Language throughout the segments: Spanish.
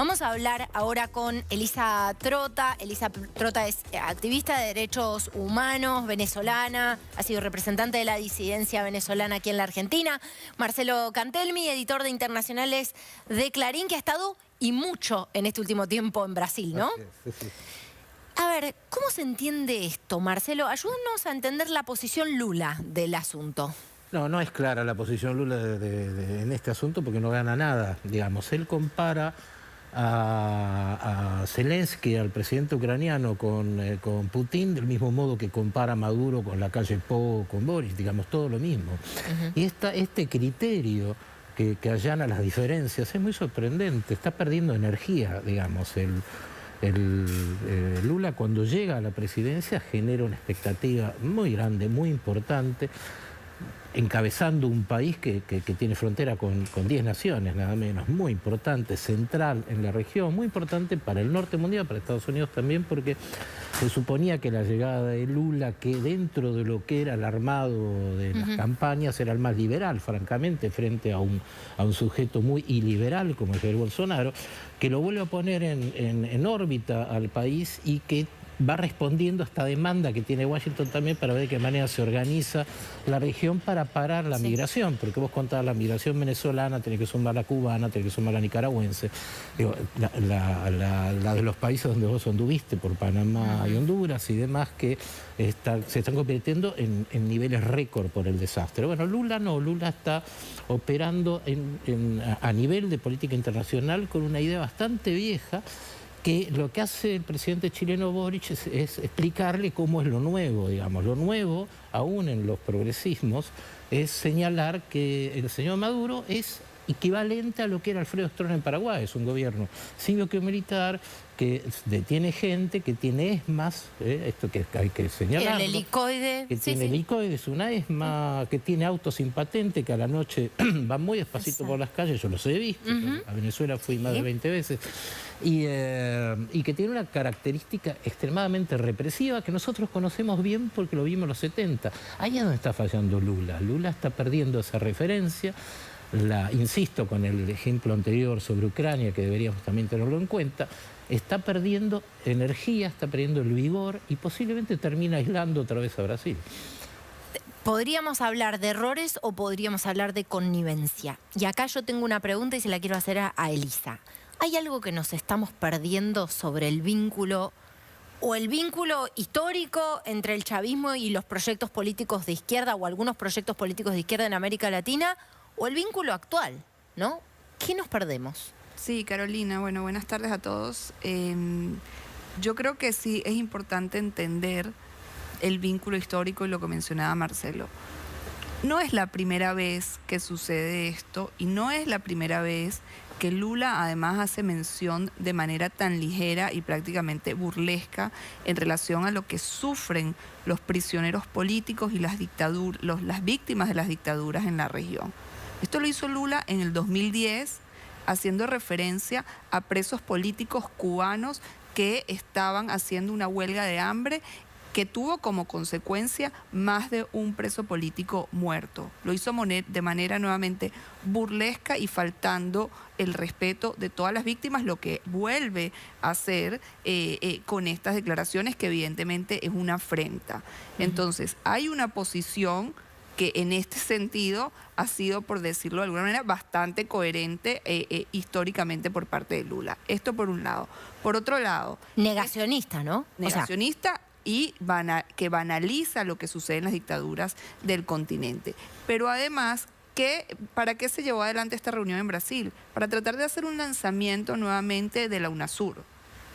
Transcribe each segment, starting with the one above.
Vamos a hablar ahora con Elisa Trota. Elisa Trota es activista de derechos humanos, venezolana, ha sido representante de la disidencia venezolana aquí en la Argentina. Marcelo Cantelmi, editor de internacionales de Clarín, que ha estado y mucho en este último tiempo en Brasil, ¿no? Sí. A ver, ¿cómo se entiende esto, Marcelo? Ayúdanos a entender la posición Lula del asunto. No es clara la posición Lula en este asunto porque no gana nada, digamos. Él compara a Zelensky, al presidente ucraniano, con Putin, del mismo modo que compara a Maduro con la calle Pou, con Boris, digamos, todo lo mismo. Y este criterio que allana las diferencias es muy sorprendente, está perdiendo energía, digamos. Lula, cuando llega a la presidencia, genera una expectativa muy grande, muy importante, encabezando un país que tiene frontera con 10 naciones, nada menos, muy importante, central en la región, muy importante para el norte mundial, para Estados Unidos también, porque se suponía que la llegada de Lula, que dentro de lo que era el armado de las campañas, era el más liberal, francamente, frente a un sujeto muy iliberal como Jair Bolsonaro, que lo vuelve a poner en órbita al país y que va respondiendo a esta demanda que tiene Washington también para ver de qué manera se organiza la región para parar la migración, porque vos contabas la migración venezolana, tenés que sumar la cubana, tenés que sumar la nicaragüense, digo, la de los países donde vos anduviste, por Panamá y Honduras y demás, que se están convirtiendo en niveles récord por el desastre. Bueno, Lula no, Lula está operando a nivel de política internacional con una idea bastante vieja, que lo que hace el presidente chileno Boric es explicarle cómo es lo nuevo, digamos. Lo nuevo, aún en los progresismos, es señalar que el señor Maduro es equivalente a lo que era Alfredo Stroessner en Paraguay. Es un gobierno cívico-militar que detiene gente, que tiene ESMAs, esto que hay que señalar. El helicoide. Que tiene helicoides, una ESMA, que tiene autos sin patente, que a la noche van muy despacito por las calles, yo los he visto, a Venezuela fui más de 20 veces, y que tiene una característica extremadamente represiva que nosotros conocemos bien porque lo vimos en los 70. Ahí es donde está fallando Lula. Lula está perdiendo esa referencia. Insisto con el ejemplo anterior sobre Ucrania, que deberíamos también tenerlo en cuenta, está perdiendo energía, está perdiendo el vigor y posiblemente termina aislando otra vez a Brasil. ¿Podríamos hablar de errores o podríamos hablar de connivencia? Y acá yo tengo una pregunta y se la quiero hacer a Elisa. ¿Hay algo que nos estamos perdiendo sobre el vínculo o el vínculo histórico entre el chavismo y los proyectos políticos de izquierda o algunos proyectos políticos de izquierda en América Latina, o el vínculo actual, ¿no? ¿Qué nos perdemos? Sí, Carolina, bueno, buenas tardes a todos. Yo creo que sí es importante entender el vínculo histórico y lo que mencionaba Marcelo. No es la primera vez que sucede esto y no es la primera vez que Lula además hace mención de manera tan ligera y prácticamente burlesca en relación a lo que sufren los prisioneros políticos y las víctimas de las dictaduras en la región. Esto lo hizo Lula en el 2010, haciendo referencia a presos políticos cubanos que estaban haciendo una huelga de hambre que tuvo como consecuencia más de un preso político muerto. Lo hizo de manera nuevamente burlesca y faltando el respeto de todas las víctimas, lo que vuelve a hacer con estas declaraciones, que evidentemente es una afrenta. Entonces, hay una posición que en este sentido ha sido, por decirlo de alguna manera, bastante coherente históricamente por parte de Lula. Esto por un lado. Por otro lado... Negacionista, ¿no? Negacionista y que banaliza lo que sucede en las dictaduras del continente. Pero además, ¿para qué se llevó adelante esta reunión en Brasil? Para tratar de hacer un lanzamiento nuevamente de la UNASUR.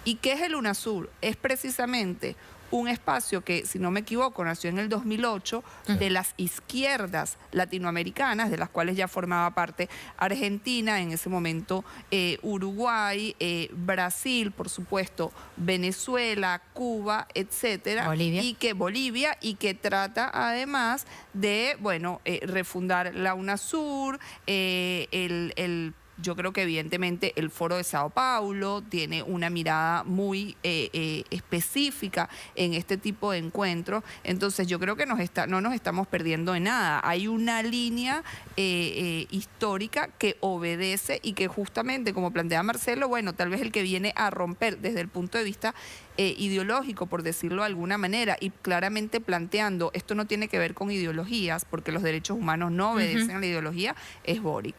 ¿Y qué es el UNASUR? Es precisamente un espacio que, si no me equivoco, nació en el 2008, de las izquierdas latinoamericanas, de las cuales ya formaba parte Argentina, en ese momento Uruguay, Brasil, por supuesto, Venezuela, Cuba, etcétera, Bolivia, y que trata además de, bueno, refundar la UNASUR, Yo creo que evidentemente el Foro de Sao Paulo tiene una mirada muy específica en este tipo de encuentros. Entonces yo creo que no nos estamos perdiendo en nada. Hay una línea histórica que obedece y que justamente, como plantea Marcelo, bueno, tal vez el que viene a romper desde el punto de vista ideológico, por decirlo de alguna manera, y claramente planteando, esto no tiene que ver con ideologías, porque los derechos humanos no obedecen a la ideología, es Boric.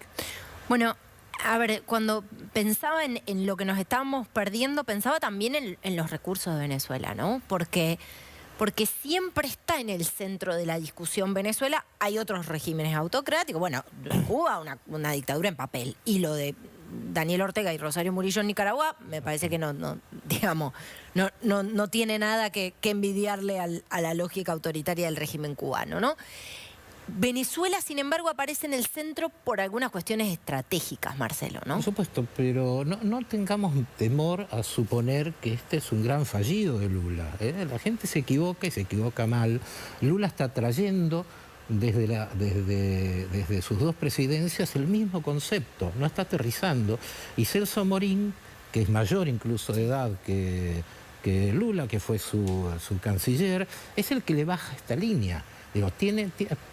Bueno, a ver, cuando pensaba en lo que nos estábamos perdiendo, pensaba también en los recursos de Venezuela, ¿no? Porque siempre está en el centro de la discusión Venezuela. Hay otros regímenes autocráticos. Bueno, Cuba, una dictadura en papel. Y lo de Daniel Ortega y Rosario Murillo en Nicaragua, me parece que no tiene nada que envidiarle a la lógica autoritaria del régimen cubano, ¿no? Venezuela, sin embargo, aparece en el centro por algunas cuestiones estratégicas, Marcelo, ¿no? Por supuesto, pero no tengamos temor a suponer que este es un gran fallido de Lula, ¿eh? La gente se equivoca y se equivoca mal. Lula está trayendo desde sus dos presidencias el mismo concepto, no está aterrizando. Y Celso Amorín, que es mayor incluso de edad que Lula, que fue su canciller, es el que le baja esta línea. Digo,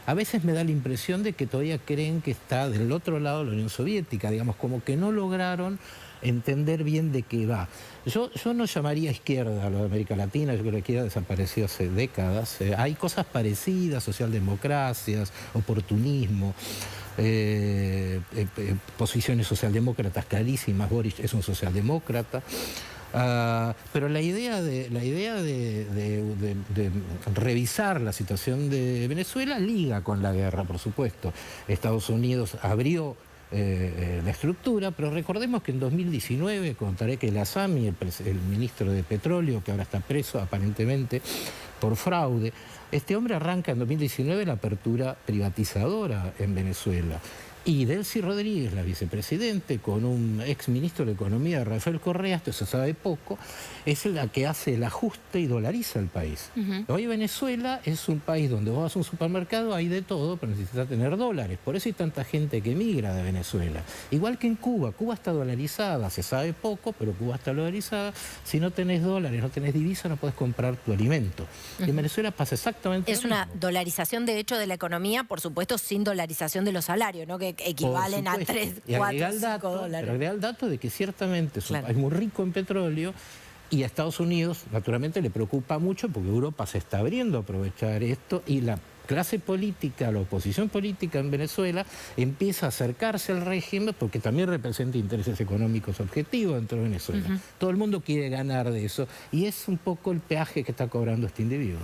a veces me da la impresión de que todavía creen que está del otro lado de la Unión Soviética, digamos, como que no lograron entender bien de qué va. Yo no llamaría izquierda a lo de América Latina, yo creo que la izquierda desapareció hace décadas. Hay cosas parecidas, socialdemocracias, oportunismo, posiciones socialdemócratas clarísimas. Boric es un socialdemócrata. Pero la idea de revisar la situación de Venezuela liga con la guerra, por supuesto. Estados Unidos abrió la estructura, pero recordemos que en 2019, con Tarek El Aissami, el ministro de Petróleo, que ahora está preso aparentemente por fraude, este hombre arranca en 2019 la apertura privatizadora en Venezuela. Y Delcy Rodríguez, la vicepresidente, con un ex ministro de Economía, Rafael Correa, esto se sabe poco, es la que hace el ajuste y dolariza el país. Hoy Venezuela es un país donde vos vas a un supermercado, hay de todo, pero necesitas tener dólares. Por eso hay tanta gente que migra de Venezuela. Igual que en Cuba. Cuba está dolarizada, se sabe poco, pero Cuba está dolarizada. Si no tenés dólares, no tenés divisa, no podés comprar tu alimento. Y en Venezuela pasa exactamente lo mismo. Es una dolarización, de hecho, de la economía, por supuesto, sin dolarización de los salarios, ¿no? Que equivalen a 3, 4, 5 dólares. Pero agrega el dato de que ciertamente es un país muy rico en petróleo y a Estados Unidos, naturalmente, le preocupa mucho porque Europa se está abriendo a aprovechar esto y la clase política, la oposición política en Venezuela empieza a acercarse al régimen porque también representa intereses económicos objetivos dentro de Venezuela. Todo el mundo quiere ganar de eso y es un poco el peaje que está cobrando este individuo.